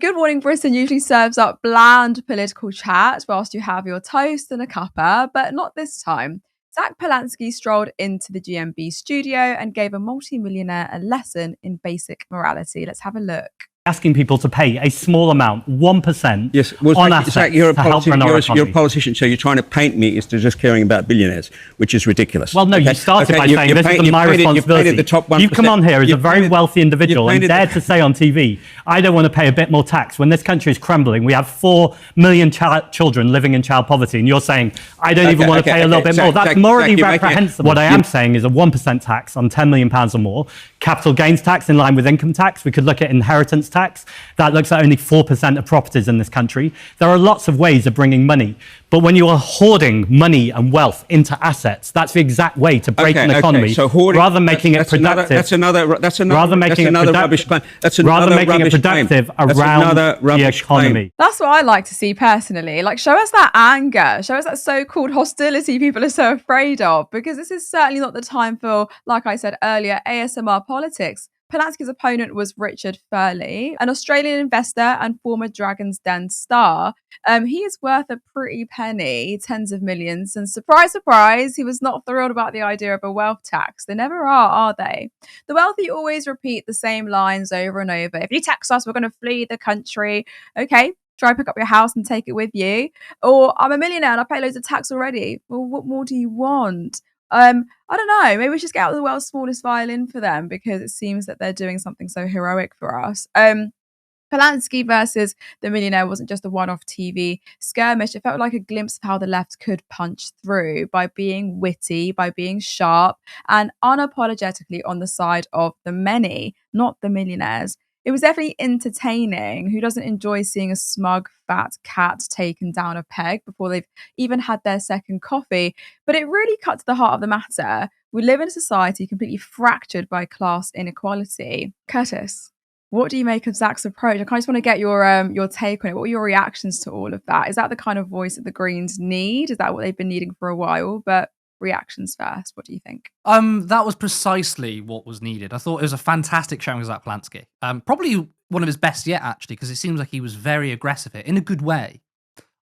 Good Morning Britain usually serves up bland political chat whilst you have your toast and a cuppa, but not this time. Zack Polanski strolled into the GMB studio and gave a multimillionaire a lesson in basic morality. Let's have a look. Asking people to pay a small amount, 1%, yes, well, on Zack, assets Zack, you're a to help run our economy. You're a politician, so you're trying to paint me as to just caring about billionaires, which is ridiculous. Well, no, you started by saying this is my responsibility. You've come on here as a very wealthy individual and dared to say on TV, I don't want to pay a bit more tax. When this country is crumbling, we have 4 million children living in child poverty, and you're saying, I don't even want to pay a little bit more. That's morally reprehensible. What I am saying is a 1% tax on £10 million or more, capital gains tax in line with income tax. We could look at inheritance tax. That looks at only 4% of properties in this country. There are lots of ways of bringing money. But when you are hoarding money and wealth into assets, that's the exact way to break an economy. So hoarding, rather than making it productive. That's another rubbish claim. Rather than making it productive around the economy. That's what I like to see personally. Like, show us that anger. Show us that so-called hostility people are so afraid of. Because this is certainly not the time for, like I said earlier, ASMR politics. Polanski's opponent was Richard Furley, an Australian investor and former Dragon's Den star. He is worth a pretty penny, tens of millions, and surprise, surprise, he was not thrilled about the idea of a wealth tax. They never are they? The wealthy always repeat the same lines over and over. If you tax us, we're going to flee the country. Okay, try pick up your house and take it with you. Or I'm a millionaire and I pay loads of tax already. Well, what more do you want? I don't know. Maybe we should just get out the world's smallest violin for them because it seems that they're doing something so heroic for us. Polanski versus the millionaire wasn't just a one-off TV skirmish. It felt like a glimpse of how the left could punch through by being witty, by being sharp, and unapologetically on the side of the many, not the millionaires. It was definitely entertaining. Who doesn't enjoy seeing a smug, fat cat taken down a peg before they've even had their second coffee? But it really cut to the heart of the matter. We live in a society completely fractured by class inequality. Curtis, what do you make of Zack's approach? I just want to get your take on it. What were your reactions to all of that? Is that the kind of voice that the Greens need? Is that what they've been needing for a while? But reactions first. What do you think? That was precisely what was needed. I thought it was a fantastic showing of Zack Polanski. Probably one of his best yet, actually, because it seems like he was very aggressive here in a good way.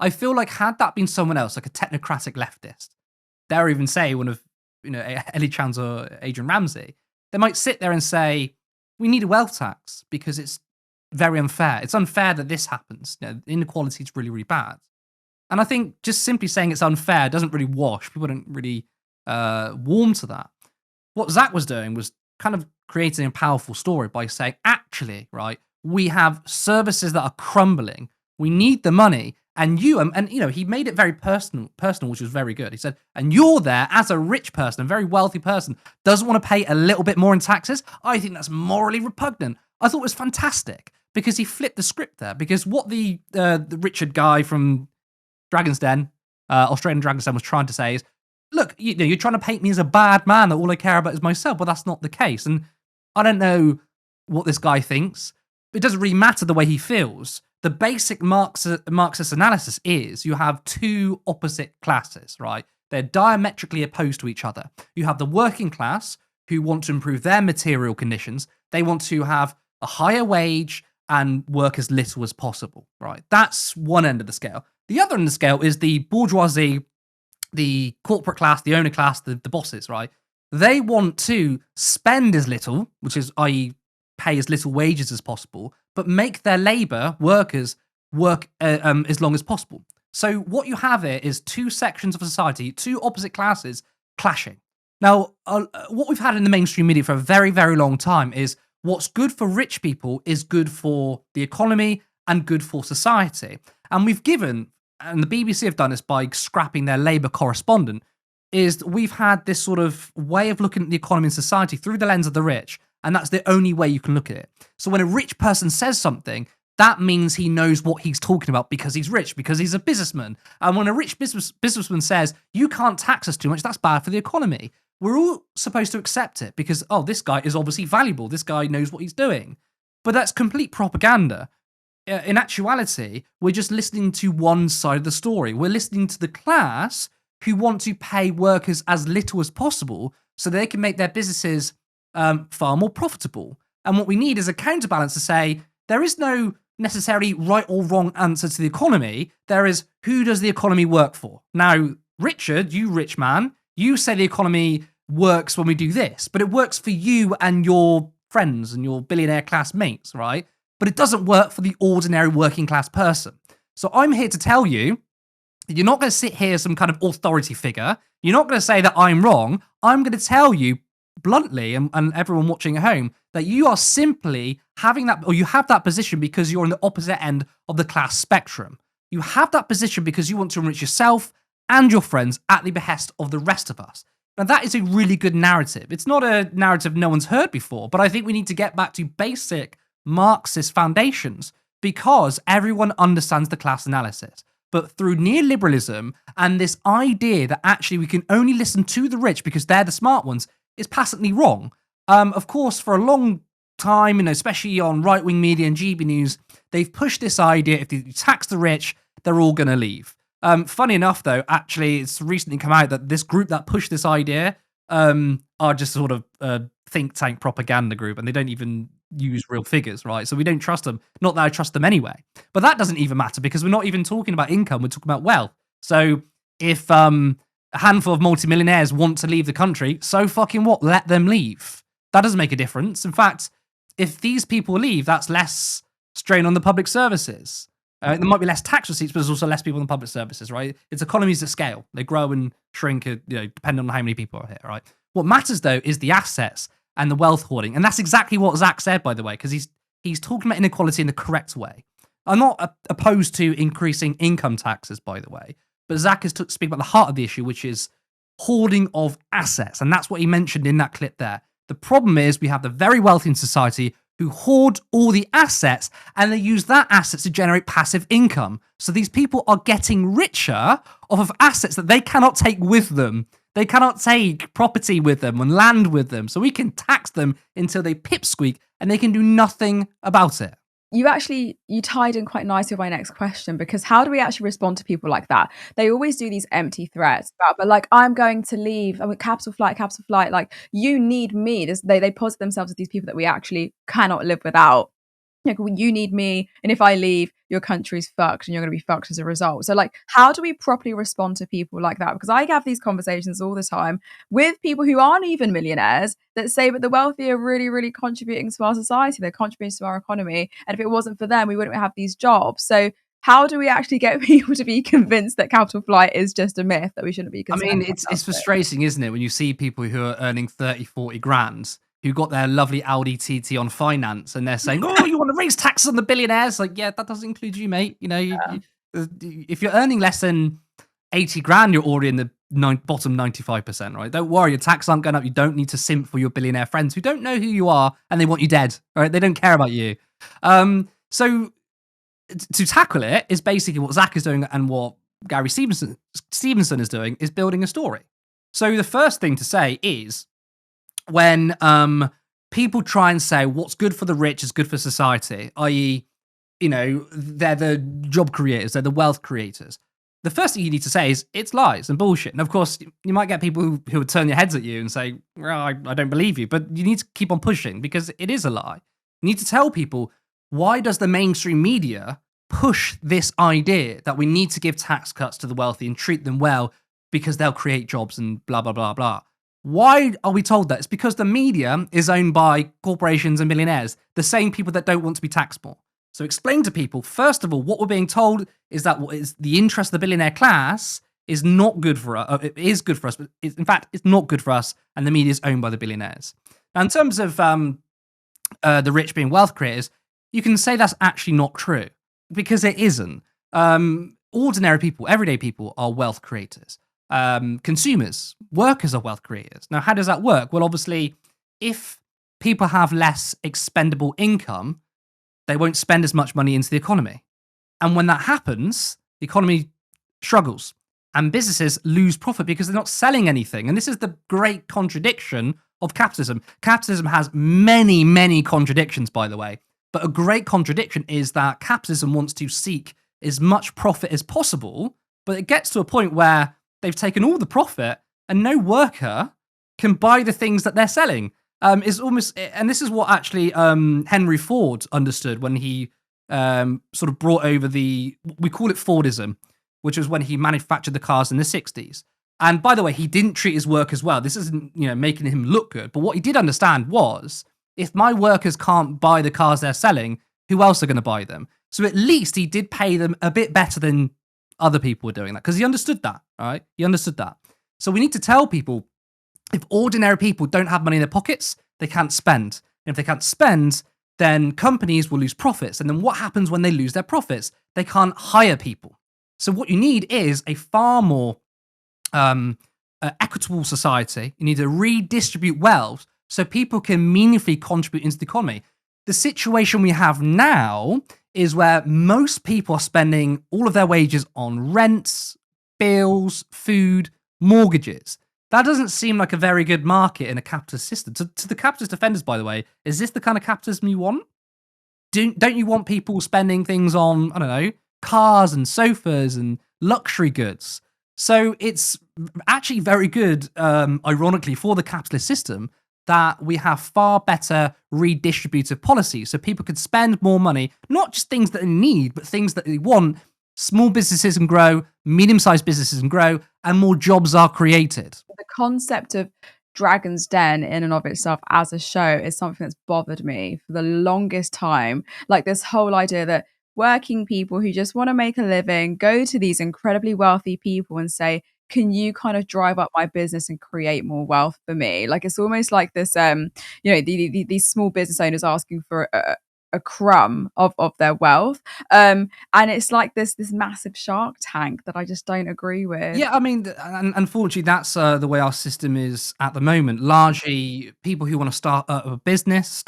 I feel like had that been someone else, like a technocratic leftist, dare even say one of Ellie Chans or Adrian Ramsey, they might sit there and say, we need a wealth tax because it's very unfair. It's unfair that this happens. Inequality is really, really bad. And I think just simply saying it's unfair doesn't really wash. People don't really warm to that. What Zack was doing was kind of creating a powerful story by saying, actually, right, we have services that are crumbling. We need the money. And he made it very personal, which was very good. He said, and you're there as a rich person, a very wealthy person, doesn't want to pay a little bit more in taxes? I think that's morally repugnant. I thought it was fantastic because he flipped the script there. Because what the Richard guy from Dragon's Den, Australian Dragon's Den was trying to say is, look, you're trying to paint me as a bad man that all I care about is myself. Well, that's not the case. And I don't know what this guy thinks. It doesn't really matter the way he feels. The basic Marxist analysis is you have two opposite classes, right? They're diametrically opposed to each other. You have the working class who want to improve their material conditions. They want to have a higher wage and work as little as possible, right? That's one end of the scale. The other end of the scale is the bourgeoisie, the corporate class, the owner class, the bosses, right? They want to spend as little, which is, i.e., pay as little wages as possible, but make their labor workers work as long as possible. So what you have here is two sections of society, two opposite classes clashing. Now, what we've had in the mainstream media for a very, very long time is what's good for rich people is good for the economy and good for society. And we've given, and the BBC have done this by scrapping their Labour correspondent, is we've had this sort of way of looking at the economy and society through the lens of the rich, and that's the only way you can look at it. So when a rich person says something, that means he knows what he's talking about because he's rich, because he's a businessman. And when a rich businessman says, you can't tax us too much, that's bad for the economy, we're all supposed to accept it because, oh, this guy is obviously valuable. This guy knows what he's doing. But that's complete propaganda. In actuality, we're just listening to one side of the story. We're listening to the class who want to pay workers as little as possible so they can make their businesses far more profitable. And what we need is a counterbalance to say, there is no necessarily right or wrong answer to the economy. There is, who does the economy work for? Now, Richard, you rich man, you say the economy works when we do this, but it works for you and your friends and your billionaire class mates, right? But it doesn't work for the ordinary working class person. So I'm here to tell you, you're not going to sit here as some kind of authority figure. You're not going to say that I'm wrong. I'm going to tell you bluntly, and everyone watching at home, that you are simply having that, or you have that position because you're on the opposite end of the class spectrum. You have that position because you want to enrich yourself and your friends at the behest of the rest of us. Now, that is a really good narrative. It's not a narrative no one's heard before, but I think we need to get back to basic Marxist foundations because everyone understands the class analysis. But through neoliberalism and this idea that actually we can only listen to the rich because they're the smart ones is patently wrong. Of course, for a long time, especially on right-wing media and GB News, they've pushed this idea, if you tax the rich, they're all going to leave. Funny enough, though, actually, it's recently come out that this group that pushed this idea are just sort of a think tank propaganda group, and they don't even use real figures, right? So we don't trust them. Not that I trust them anyway. But that doesn't even matter because we're not even talking about income. We're talking about wealth. So if a handful of multimillionaires want to leave the country, so fucking what? Let them leave. That doesn't make a difference. In fact, if these people leave, that's less strain on the public services. There might be less tax receipts, but there's also less people in the public services, right? It's economies of scale. They grow and shrink, depending on how many people are here, right? What matters, though, is the assets and the wealth hoarding. And that's exactly what Zack said, by the way, because he's talking about inequality in the correct way. I'm not opposed to increasing income taxes, by the way, but Zack is speaking about the heart of the issue, which is hoarding of assets. And that's what he mentioned in that clip there. The problem is we have the very wealthy in society who hoard all the assets and they use that assets to generate passive income. So these people are getting richer off of assets that they cannot take with them. They cannot take property with them and land with them. So we can tax them until they pipsqueak and they can do nothing about it. You tied in quite nicely with my next question, because how do we actually respond to people like that? They always do these empty threats but like, I'm going to leave. Capital flight, like, you need me. They posit themselves as these people that we actually cannot live without. Like, you need me, and if I leave, your country's fucked and you're going to be fucked as a result. So like, how do we properly respond to people like that? Because I have these conversations all the time with people who aren't even millionaires that say, but the wealthy are really, really contributing to our society. They're contributing to our economy. And if it wasn't for them, we wouldn't have these jobs. So how do we actually get people to be convinced that capital flight is just a myth, that we shouldn't be concerned? I mean, it's frustrating, isn't it? When you see people who are earning 30, 40 grand who got their lovely Audi TT on finance, and they're saying, "Oh, you want to raise taxes on the billionaires?" Like, yeah, that doesn't include you, mate. If you're earning less than 80 grand, you're already in the bottom 95%, right? Don't worry, your taxes aren't going up. You don't need to simp for your billionaire friends who don't know who you are and they want you dead, right? They don't care about you. So to tackle it is basically what Zack is doing, and what Gary Stevenson is doing is building a story. So the first thing to say is, when people try and say what's good for the rich is good for society, i.e., they're the job creators, they're the wealth creators, the first thing you need to say is it's lies and bullshit. And of course, you might get people who would turn their heads at you and say, well, I don't believe you, but you need to keep on pushing because it is a lie. You need to tell people, why does the mainstream media push this idea that we need to give tax cuts to the wealthy and treat them well because they'll create jobs and blah, blah, blah, blah. Why are we told that? It's because the media is owned by corporations and millionaires, the same people that don't want to be taxed more. So explain to people, first of all, what we're being told is that what is the interest of the billionaire class is not good for us. It is good for us, but in fact, it's not good for us, and the media is owned by the billionaires. Now, in terms of the rich being wealth creators, you can say that's actually not true, because it isn't. Ordinary people, everyday people are wealth creators. Consumers, workers are wealth creators. Now, how does that work? Well, obviously, if people have less expendable income, they won't spend as much money into the economy. And when that happens, the economy struggles and businesses lose profit because they're not selling anything. And this is the great contradiction of capitalism. Capitalism has many, many contradictions, by the way. But a great contradiction is that capitalism wants to seek as much profit as possible, but it gets to a point where they've taken all the profit and no worker can buy the things that they're selling. Is almost, and this is what actually Henry Ford understood when he sort of brought over we call it Fordism, which was when he manufactured the cars in the 60s. And by the way, he didn't treat his workers well. This isn't, making him look good. But what he did understand was, if my workers can't buy the cars they're selling, who else are going to buy them? So at least he did pay them a bit better than other people were doing that, because he understood that, right? He understood that. So we need to tell people, if ordinary people don't have money in their pockets, they can't spend. And if they can't spend, then companies will lose profits. And then what happens when they lose their profits? They can't hire people. So what you need is a far more equitable society. You need to redistribute wealth so people can meaningfully contribute into the economy. The situation we have now is where most people are spending all of their wages on rents, bills, food, mortgages. That doesn't seem like a very good market in a capitalist system. To the capitalist defenders, by the way, is this the kind of capitalism you want? Don't you want people spending things on, I don't know, cars and sofas and luxury goods? So it's actually very good, ironically, for the capitalist system that we have far better redistributive policies, so people could spend more money, not just things that they need, but things that they want. Small businesses can grow, medium-sized businesses can grow, and more jobs are created. The concept of Dragon's Den in and of itself as a show is something that's bothered me for the longest time. Like this whole idea that working people who just want to make a living go to these incredibly wealthy people and say, can you kind of drive up my business and create more wealth for me? Like, it's almost like this, these small business owners asking for a crumb of their wealth. And it's like this massive Shark Tank that I just don't agree with. Yeah, I mean, unfortunately, that's the way our system is at the moment. Largely, people who want to start up a business,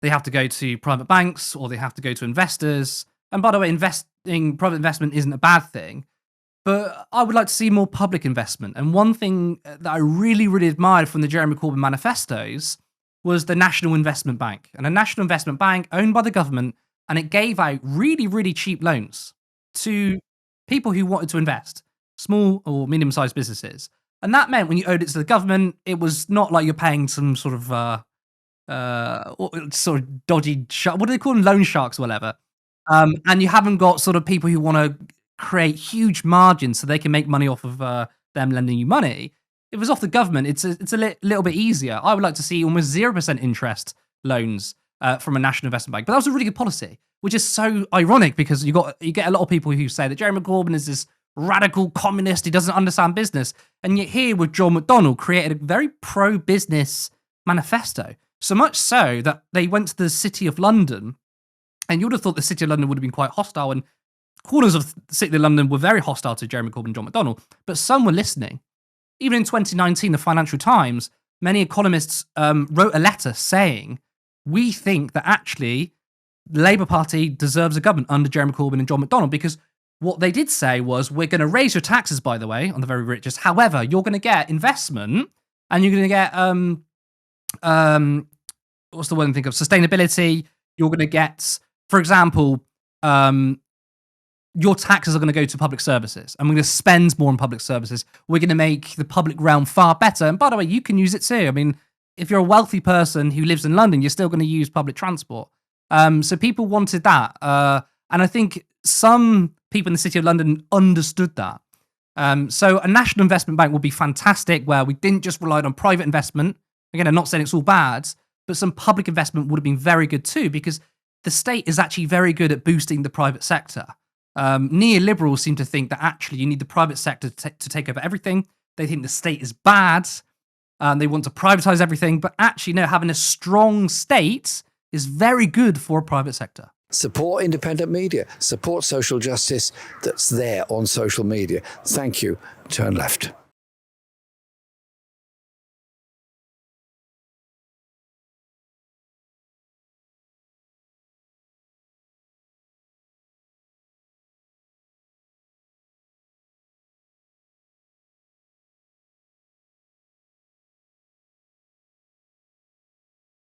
they have to go to private banks or they have to go to investors. And by the way, private investment isn't a bad thing. But I would like to see more public investment. And one thing that I really, really admired from the Jeremy Corbyn manifestos was the National Investment Bank. And a National Investment Bank owned by the government, and it gave out really, really cheap loans to people who wanted to invest, small or medium-sized businesses. And that meant when you owed it to the government, it was not like you're paying some sort of dodgy shark. What do they call them? Loan sharks or whatever. And you haven't got sort of people who want to create huge margins so they can make money off of them lending you money. If it was off the government, it's a little bit easier. I would like to see almost 0% interest loans from a national investment bank. But that was a really good policy, which is so ironic because you get a lot of people who say that Jeremy Corbyn is this radical communist, he doesn't understand business. And yet here with John McDonnell created a very pro-business manifesto. So much so that they went to the City of London, and you would have thought the City of London would have been quite hostile, and corners of the City of London were very hostile to Jeremy Corbyn and John McDonnell, but some were listening. Even in 2019, the Financial Times, many economists wrote a letter saying, we think that actually the Labour Party deserves a government under Jeremy Corbyn and John McDonnell, because what they did say was, we're going to raise your taxes, by the way, on the very richest. However, you're going to get investment and you're going to get, what's the word I think of? Sustainability. You're going to get, for example, your taxes are going to go to public services, and we're going to spend more on public services. We're going to make the public realm far better. And by the way, you can use it too. I mean, if you're a wealthy person who lives in London, you're still going to use public transport. So people wanted that. And I think some people in the City of London understood that. So a national investment bank would be fantastic, where we didn't just rely on private investment. Again, I'm not saying it's all bad, but some public investment would have been very good too, because the state is actually very good at boosting the private sector. Neoliberals seem to think that actually you need the private sector to take over everything. They think the state is bad. They want to privatize everything. But actually, no, having a strong state is very good for a private sector. Support independent media. Support social justice that's there on social media. Thank you. Turn left.